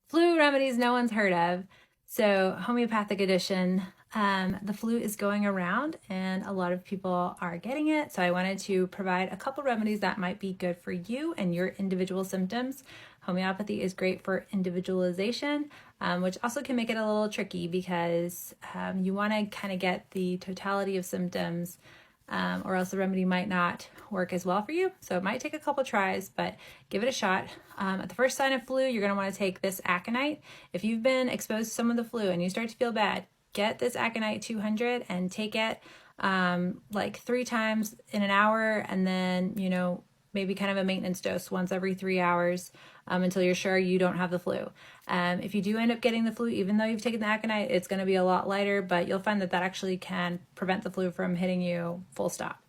Flu remedies no one's heard of. So homeopathic edition. The flu is going around and a lot of people are getting it. So I wanted to provide a couple remedies that might be good for you and your individual symptoms. Homeopathy is great for individualization, which also can make it a little tricky because you want to kind of get the totality of symptoms, or else the remedy might not work as well for you. So it might take a couple tries, but give it a shot. At the first sign of flu, you're going to want to take this aconite. If you've been exposed to some of the flu and you start to feel bad, get this aconite 200 and take it like 3 times in an hour, and then, maybe kind of a maintenance dose once every 3 hours until you're sure you don't have the flu. If you do end up getting the flu, even though you've taken the aconite, it's going to be a lot lighter, but you'll find that that actually can prevent the flu from hitting you full stop.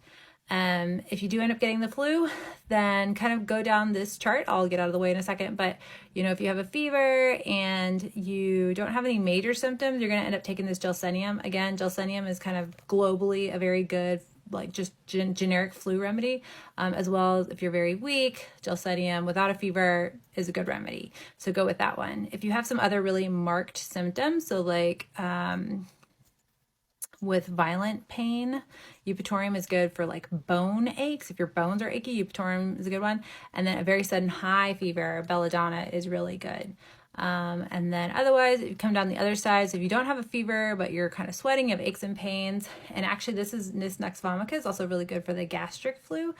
If you do end up getting the flu, then kind of go down this chart. I'll get out of the way in a second, but if you have a fever and you don't have any major symptoms, you're going to end up taking this gelsenium. Again, gelsenium is kind of globally a very good, like just generic flu remedy, as well as if you're very weak, gelsenium without a fever is a good remedy. So go with that one. If you have some other really marked symptoms, so like, with violent pain, eupatorium is good for like bone aches. If your bones are achy, eupatorium is a good one. And then a very sudden high fever, belladonna is really good. And then otherwise, if you come down the other side, so if you don't have a fever, but you're kind of sweating, you have aches and pains, and actually this next vomica is also really good for the gastric flu.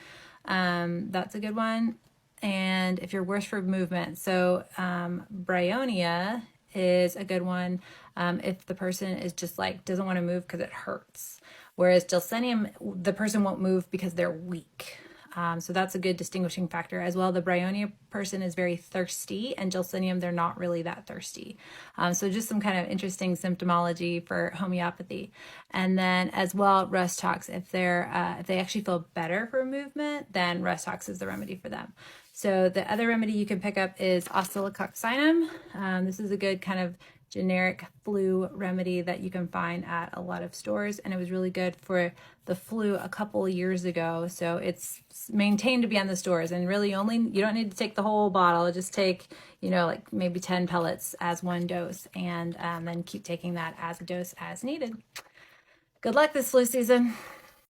That's a good one. And if you're worse for movement, so bryonia is a good one if the person is just like doesn't want to move because it hurts. Whereas gelsenium, the person won't move because they're weak. So that's a good distinguishing factor as well. The bryonia person is very thirsty, and gelsenium, they're not really that thirsty. So just some kind of interesting symptomology for homeopathy. And then as well, rest tox, if they actually feel better for movement, then rest tox is the remedy for them. So the other remedy you can pick up is oscillococcinum. This is a good kind of generic flu remedy that you can find at a lot of stores, and it was really good for the flu a couple years ago. So it's maintained to be on the stores, and really you don't need to take the whole bottle. Just take like maybe 10 pellets as one dose, and then keep taking that as a dose as needed. Good luck this flu season.